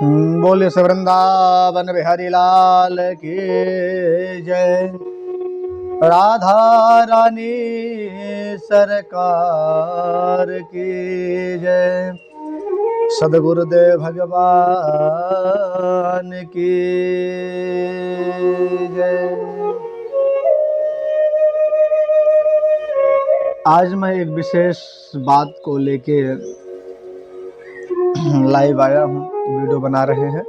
बोले से वृंदावन बिहारी लाल की जय। राधा रानी सरकार की जय। सदगुरुदेव भगवान की जय। आज मैं एक विशेष बात को लेके लाइव आया हूँ, वीडियो बना रहे हैं।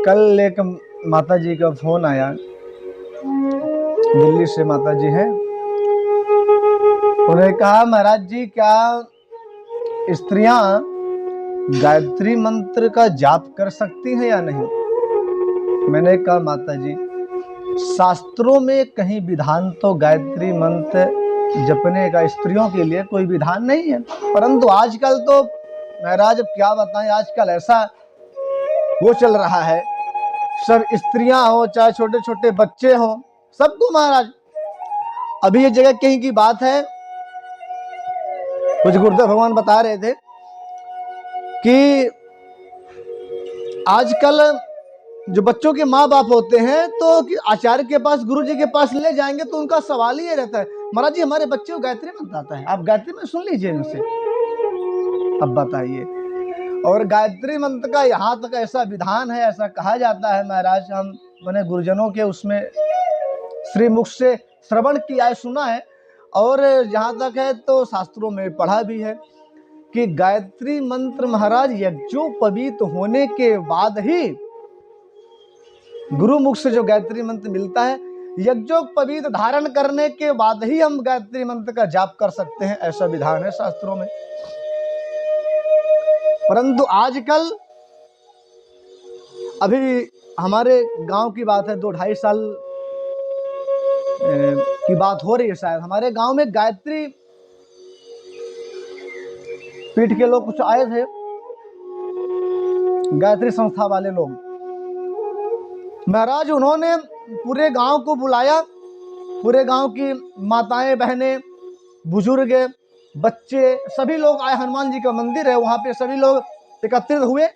कल एक माता जी का फोन आया, दिल्ली से माता जी हैं। उन्होंने कहा महाराज जी क्या स्त्रियां गायत्री मंत्र का जाप कर सकती हैं या नहीं। मैंने कहा माता जी शास्त्रों में कहीं विधान तो गायत्री मंत्र जपने का स्त्रियों के लिए कोई विधान नहीं है, परंतु आजकल तो महाराज अब क्या बताएं, आजकल ऐसा वो चल रहा है, सब स्त्रियां हो चाहे छोटे छोटे बच्चे हो, सबको महाराज। अभी ये जगह कहीं की बात है, कुछ गुरुदेव भगवान बता रहे थे कि आजकल जो बच्चों के माँ बाप होते हैं तो आचार्य के पास, गुरु जी के पास ले जाएंगे तो उनका सवाल ही ये रहता है, महाराज जी हमारे बच्चे को गायत्री मंत्र आता है, आप गायत्री में सुन लीजिए उनसे। अब बताइए, और गायत्री मंत्र का यहाँ तक ऐसा विधान है, ऐसा कहा जाता है महाराज, हम मैंने गुरुजनों के उसमें श्री मुख से श्रवण किया है, सुना है, और जहाँ तक है तो शास्त्रों में पढ़ा भी है कि गायत्री मंत्र महाराज यज्ञोपवीत होने के बाद ही, गुरु मुख से जो गायत्री मंत्र मिलता है, यज्ञोपवीत धारण करने के बाद ही हम गायत्री मंत्र का जाप कर सकते हैं, ऐसा विधान है शास्त्रों में। परंतु आजकल, अभी हमारे गांव की बात है, 2-2.5 साल की बात हो रही है शायद, हमारे गांव में गायत्री पीठ के लोग कुछ आए थे, गायत्री संस्था वाले लोग महाराज। उन्होंने पूरे गांव को बुलाया, पूरे गांव की माताएं बहनें बुजुर्ग बच्चे सभी लोग आए। हनुमान जी का मंदिर है वहां पे, सभी लोग एकत्रित हुए।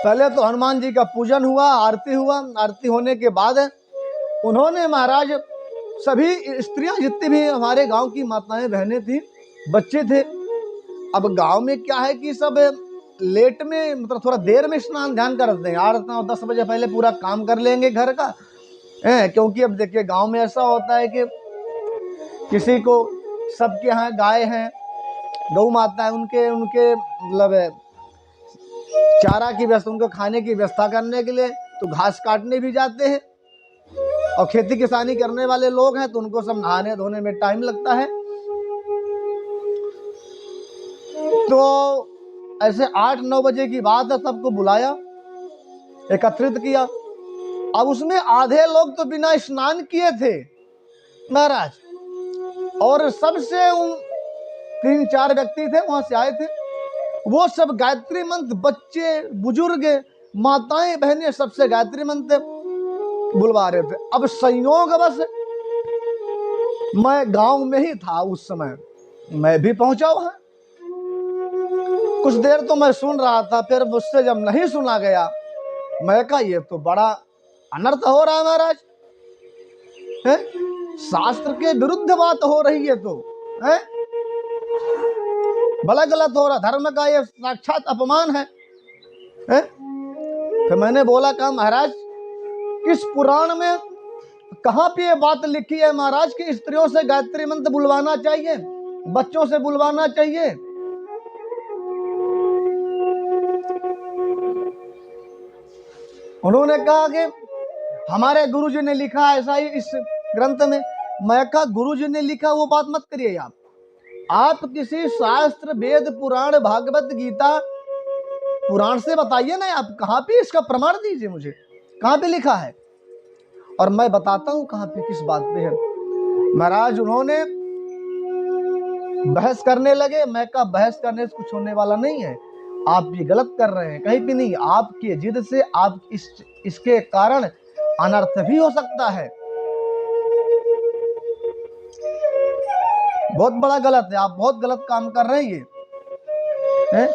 पहले तो हनुमान जी का पूजन हुआ, आरती हुआ, आरती होने के बाद उन्होंने महाराज सभी स्त्रियां जितनी भी हमारे गांव की माताएं बहनें थी, बच्चे थे, अब गांव में क्या है कि सब लेट में, मतलब थोड़ा देर में स्नान ध्यान करते हैं, 8-9-10 बजे पहले पूरा काम कर लेंगे घर का, क्योंकि अब देखिए गांव में ऐसा होता है कि किसी को, सबके यहाँ गाय हैं, गौ माता है, उनके मतलब चारा की व्यवस्था, उनको खाने की व्यवस्था करने के लिए तो घास काटने भी जाते हैं, और खेती किसानी करने वाले लोग हैं तो उनको सब नहाने धोने में टाइम लगता है। तो ऐसे 8-9 बजे की बात है, सबको बुलाया, एकत्रित किया। अब उसमें आधे लोग तो बिना स्नान किए थे महाराज, और सबसे 3-4 व्यक्ति थे वहां से आए थे, वो सब गायत्री मंत्र, बच्चे बुजुर्ग माताएं बहनें सबसे गायत्री मंत्र बुलवा रहे थे। अब संयोगवश मैं गांव में ही था उस समय, मैं भी पहुंचा वहां। कुछ देर तो मैं सुन रहा था, फिर मुझसे जब नहीं सुना गया, मैं कहा ये तो बड़ा अनर्थ हो रहा है महाराज, है? शास्त्र के विरुद्ध बात हो रही है, तो है बड़ा गलत हो रहा, धर्म का ये साक्षात अपमान है? फिर मैंने बोला कहा महाराज किस पुराण में कहां पे ये बात लिखी है महाराज कि स्त्रियों से गायत्री मंत्र बुलवाना चाहिए, बच्चों से बुलवाना चाहिए? उन्होंने कहा कि हमारे गुरुजी ने लिखा ऐसा ही इस ग्रंथ में। मैं कहा गुरुजी ने लिखा वो बात मत करिए आप किसी शास्त्र वेद पुराण भागवत गीता पुराण से बताइए ना, आप कहां पे इसका प्रमाण दीजिए मुझे, कहां पे लिखा है, और मैं बताता हूं कहां पे किस बात पे है। महाराज उन्होंने बहस करने लगे, मैं कहा बहस करने से कुछ होने वाला नहीं है, आप ये गलत कर रहे हैं, कहीं भी नहीं, आपकी जिद से आप इसके कारण अनर्थ भी हो सकता है, बहुत बड़ा गलत है, आप बहुत गलत काम कर रहे हैं है।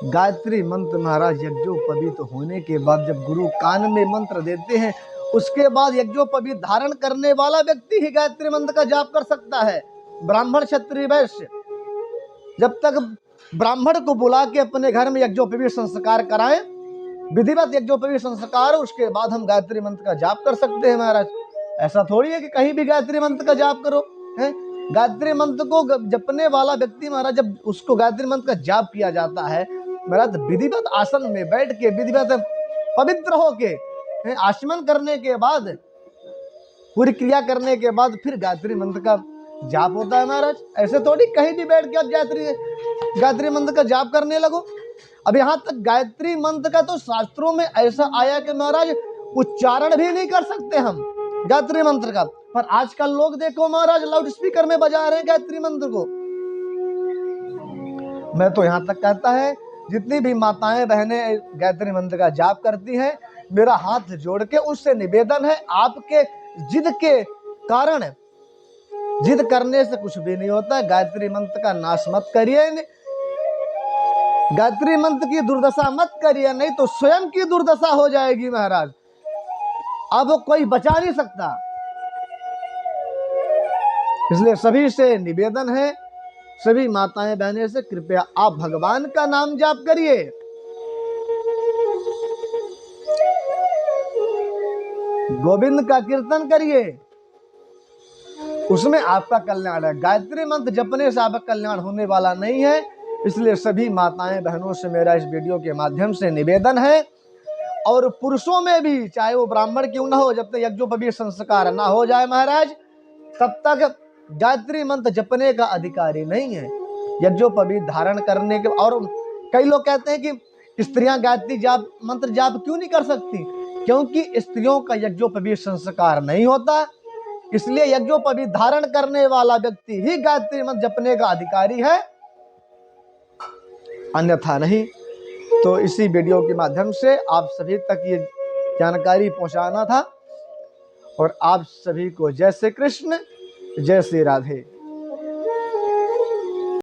गायत्री मंत्र महाराज यज्ञोपवीत होने के बाद जब गुरु कान में मंत्र देते हैं, उसके बाद यज्ञोपवीत धारण करने वाला व्यक्ति ही गायत्री मंत्र का जाप कर सकता है। ब्राह्मण क्षत्रिय वैश्य जब तक ब्राह्मण को बुला के अपने घर में यज्ञोपवीत संस्कार कराएं, विधिवत यज्ञोपवीत संस्कार, उसके बाद हम गायत्री मंत्र का जाप कर सकते हैं महाराज। ऐसा थोड़ी है कि कहीं भी गायत्री मंत्र का जाप करो है। गायत्री मंत्र को जपने वाला व्यक्ति महाराज, जब उसको गायत्री मंत्र का जाप किया जाता है महाराज, विधिवत आसन में बैठ के विधिवत पवित्र होके आचमन करने के बाद, पूरी क्रिया करने के बाद फिर गायत्री मंत्र का जाप होता है महाराज। ऐसे थोड़ी कहीं भी बैठ के आप गायत्री मंत्र का जाप करने लगो। अब यहाँ तक गायत्री मंत्र का तो शास्त्रों में ऐसा आया कि महाराज उच्चारण भी नहीं कर सकते हम गायत्री मंत्र का, पर आजकल लोग देखो महाराज लाउड स्पीकर में बजा रहे हैं गायत्री मंत्र को। मैं तो यहाँ तक कहता है, जितनी भी माताएं बहनें गायत्री मंत्र का जाप करती हैं, मेरा हाथ जोड़ के उससे निवेदन है, आपके जिद के कारण, जिद करने से कुछ भी नहीं होता है। गायत्री मंत्र का नाश मत करिए, गायत्री मंत्र की दुर्दशा मत करिए, नहीं तो स्वयं की दुर्दशा हो जाएगी महाराज। अब कोई बचा नहीं सकता। इसलिए सभी से निवेदन है, सभी माताएं बहनें से, कृपया आप भगवान का नाम जाप करिए। गोविंद का कीर्तन करिए, उसमें आपका कल्याण है। गायत्री मंत्र जपने से आपका कल्याण होने वाला नहीं है। इसलिए सभी माताएं बहनों से मेरा इस वीडियो के माध्यम से निवेदन है, और पुरुषों में भी, चाहे वो ब्राह्मण क्यों ना हो, जब तक यज्ञोपवीत संस्कार ना हो जाए महाराज, तब तक गायत्री मंत्र जपने का अधिकारी नहीं है। यज्ञोपवीत धारण करने के, और कई लोग कहते हैं कि स्त्रियां गायत्री जाप मंत्र जाप क्यों नहीं कर सकती, क्योंकि स्त्रियों का यज्ञोपवीत संस्कार नहीं होता। इसलिए यज्ञोपवीत धारण करने वाला व्यक्ति ही गायत्री मंत्र जपने का अधिकारी है, अन्यथा नहीं। तो इसी वीडियो के माध्यम से आप सभी तक ये जानकारी पहुंचाना था। और आप सभी को जय श्री कृष्ण, जय श्री राधे।